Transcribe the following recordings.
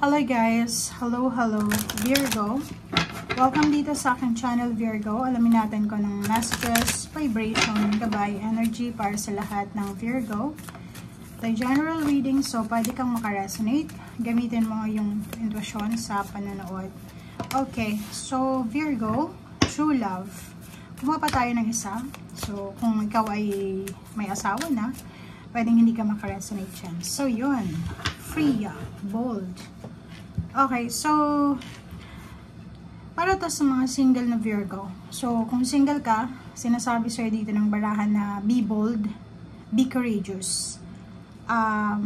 Hello guys! Hello Virgo! Welcome dito sa aking channel Virgo. Alamin natin ko ng messages, vibration, gabay, energy para sa lahat ng Virgo. The general reading, so pwede kang makaresonate. Gamitin mo yung intuition sa panonood. Okay, so Virgo, true love. Kumuha pa tayo ng isa. So kung ikaw ay may asawa na, pwedeng hindi ka makaresonate dyan. So yun, Freya, bold. Okay, so para to sa mga single na Virgo. So kung single ka, sinasabi sa'yo dito ng barahan na be bold, be courageous.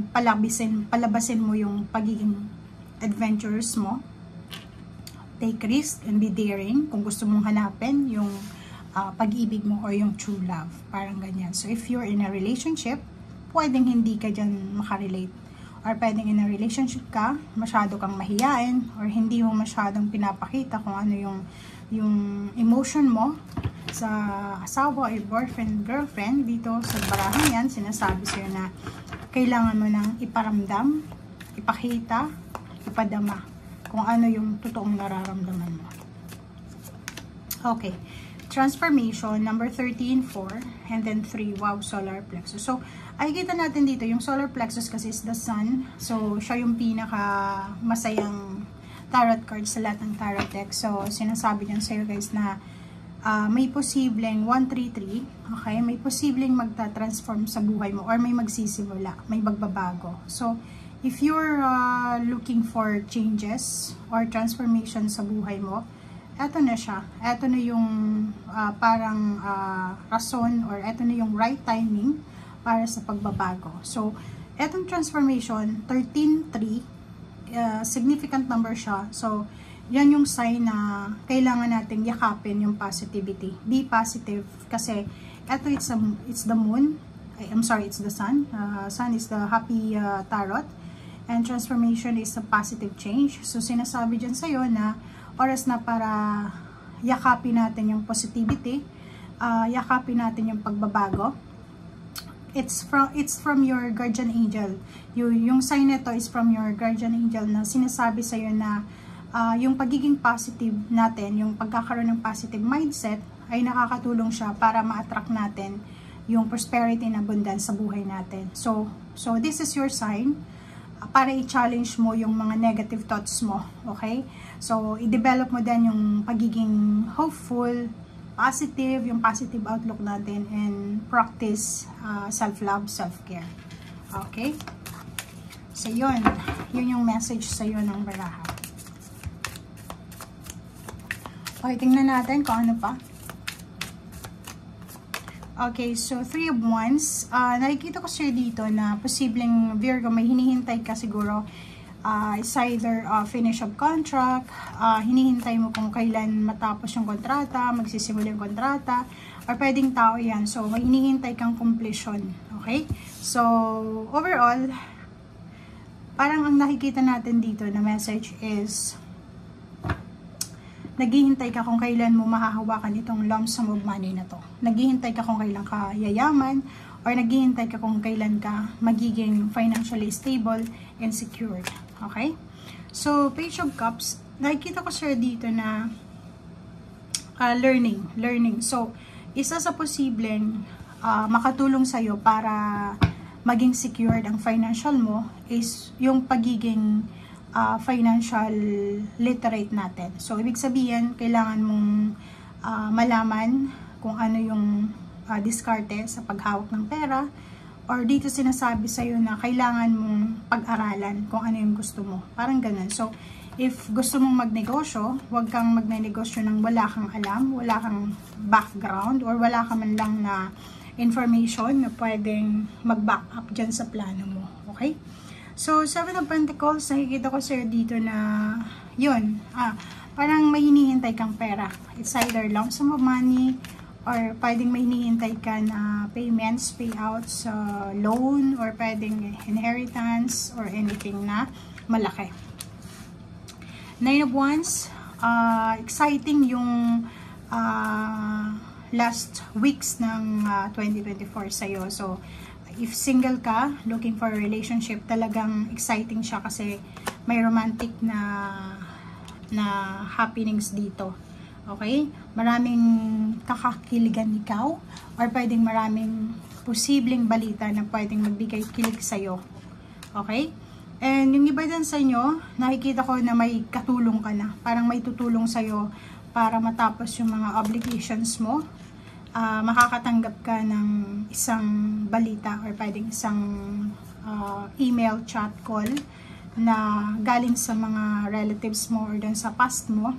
Palabasin mo yung pagiging adventurous mo. Take risk and be daring kung gusto mong hanapin yung pag-ibig mo or yung true love. Parang ganyan. So if you're in a relationship, pwedeng hindi ka dyan makarelate. Or pwedeng in a relationship ka, masyado kang mahiyain, or hindi mo masyadong pinapakita kung ano yung emotion mo sa asawa or boyfriend, girlfriend. Dito sa barahan yan, sinasabi sa'yo na kailangan mo nang iparamdam, ipakita, ipadama kung ano yung totoong nararamdaman mo. Okay. Transformation, number 13, 4, and then 3, wow, solar plexus. So, ay kita natin dito, yung solar plexus kasi is the sun. So, siya yung pinaka masayang tarot card sa lahat ng tarot deck. So, sinasabi niyan sa'yo guys na may posibleng 133, okay? May posibleng magta-transform sa buhay mo or may magsisimula, may magbabago. So, if you're looking for changes or transformation sa buhay mo, eto na siya. Eto na yung parang rason or eto na yung right timing para sa pagbabago. So, etong transformation, 13-3, significant number siya. So, yan yung sign na kailangan nating yakapin yung positivity. Be positive kasi eto it's the moon. I'm sorry, it's the sun. Sun is the happy tarot. And transformation is a positive change. So, sinasabi dyan sa'yo na oras na para yakapin natin yung positivity, yakapin natin yung pagbabago. It's from your guardian angel. Yung sign nito is from your guardian angel na sinasabi sa iyo na yung pagiging positive natin, yung pagkakaroon ng positive mindset ay nakakatulong siya para ma-attract natin yung prosperity and abundance sa buhay natin. So this is your sign para i-challenge mo yung mga negative thoughts mo, okay? So, i-develop mo din yung pagiging hopeful, positive, yung positive outlook natin, and practice self-love, self-care. Okay? So, yun yung message sa'yo ng baraha. Okay, tingnan natin kung ano pa. Okay, so 3 of Wands. Nakikita ko sa'yo dito na posibleng Virgo, may hinihintay ka siguro. It's either finish of contract, hinihintay mo kung kailan matapos yung kontrata, magsisimula yung kontrata, or pwedeng tao yan. So, may hinihintay kang completion. Okay? So, overall, parang ang nakikita natin dito na message is naghihintay ka kung kailan mo mahahawakan itong lump sum of money na to. Naghihintay ka kung kailan ka yayaman, or naghihintay ka kung kailan ka magiging financially stable and secured. Okay? So, Page of Cups, nakikita ko sir dito na learning. So, isa sa posibleng makatulong sa'yo para maging secured ang financial mo is yung pagiging financial literate natin. So, ibig sabihin, kailangan mong malaman kung ano yung diskarte sa paghawak ng pera, or dito sinasabi sa'yo na kailangan mong pag-aralan kung ano yung gusto mo. Parang ganun. So, if gusto mong magnegosyo, huwag kang magnegosyo ng wala kang alam, wala kang background, or wala ka man lang na information na pwedeng mag-back up dyan sa plano mo. Okay? So, 7 of Pentacles, nakikita ko sa'yo dito na, yun, parang may hinihintay kang pera. It's either lump sum of money, or pwedeng may hinihintay ka na payments, payouts, loan, or pwedeng inheritance, or anything na malaki. 9 of Wands, exciting yung last weeks ng 2024 sa'yo. So, if single ka, looking for a relationship, talagang exciting siya kasi may romantic na happenings dito. Okay? Maraming kakakiligan ikaw, or pwedeng maraming posibleng balita na pwedeng magbigay kilig sa'yo. Okay? And yung iba din sa inyo, nakikita ko na may katulong ka na. Parang may tutulong sa'yo para matapos yung mga obligations mo. Makakatanggap ka ng isang balita or pwedeng isang email, chat, call na galing sa mga relatives mo or dun sa past mo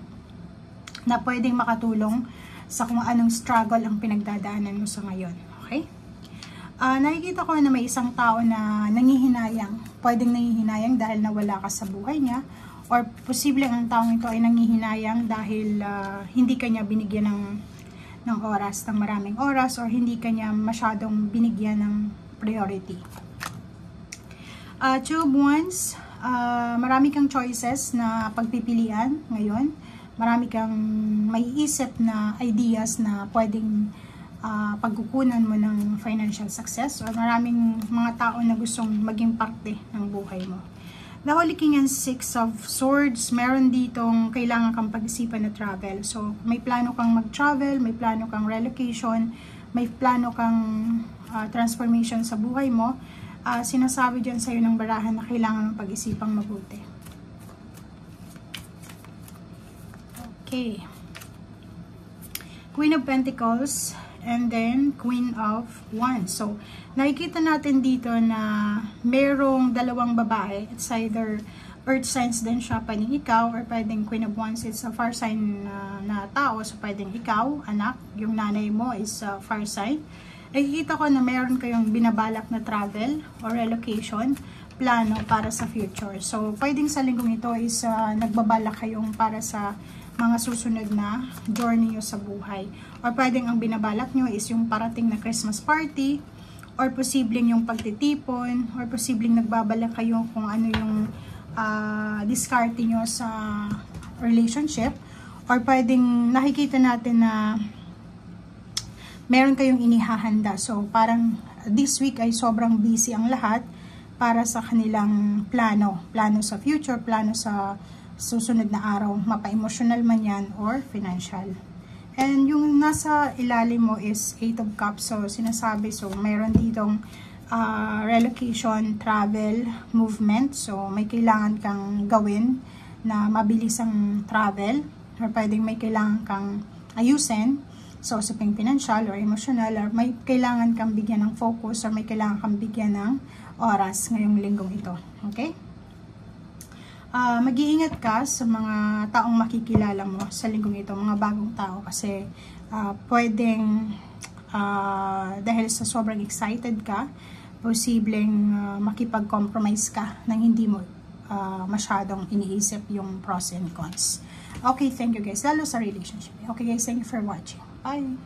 na pwedeng makatulong sa kung anong struggle ang pinagdadaanan mo sa ngayon. Okay? Nakikita ko na may isang tao na nangihinayang. Pwedeng nangihinayang dahil nawala ka sa buhay niya, or posible ang taong ito ay nangihinayang dahil hindi kanya binigyan ng oras, ng maraming oras, or hindi kanya masyadong binigyan ng priority. Two of Wands, marami kang choices na pagpipilian ngayon. Marami kang maiisip na ideas na pwedeng pagkukunan mo ng financial success, o maraming mga tao na gustong maging parte ng buhay mo. The Holy King and Six of Swords, meron ditong kailangan kang pag-isipan na travel. So, may plano kang mag-travel, may plano kang relocation, may plano kang transformation sa buhay mo. Sinasabi dyan sa'yo ng barahan na kailangan ng pag-isipang mabuti. Okay. Queen of Pentacles, and then Queen of Wands. So, nakikita natin dito na merong dalawang babae. It's either earth signs din siya, pwedeng ikaw, or pwedeng Queen of Wands, it's a fire sign na tao. So, pwedeng ikaw, anak, yung nanay mo is fire sign. Nakikita ko na meron kayong binabalak na travel or relocation, plano para sa future. So, pwedeng sa linggong ito is nagbabalak kayong para sa mga susunod na journey nyo sa buhay. Or pwedeng ang binabalak nyo is yung parating na Christmas party, or posibleng yung pagtitipon, or posibleng nagbabalak kayo kung ano yung discarte nyo sa relationship, or pwedeng nakikita natin na meron kayong inihahanda. So, parang this week ay sobrang busy ang lahat para sa kanilang plano sa future, plano sa susunod na araw, mapa-emotional man yan or financial. And yung nasa ilalim mo is 8 of Cups. So, sinasabi, so, mayroon ditong relocation, travel, movement. So, may kailangan kang gawin na mabilis ang travel, or pwedeng may kailangan kang ayusin. So, usaping financial or emotional, or may kailangan kang bigyan ng focus, or may kailangan kang bigyan ng oras ngayong linggong ito. Okay? Mag-iingat ka sa mga taong makikilala mo sa linggong ito, mga bagong tao, kasi pwedeng dahil sa sobrang excited ka, posibleng makipag-compromise ka nang hindi mo masyadong iniisip yung pros and cons. Okay, thank you guys. Lalo sa relationship. Okay guys, thank you for watching. Bye!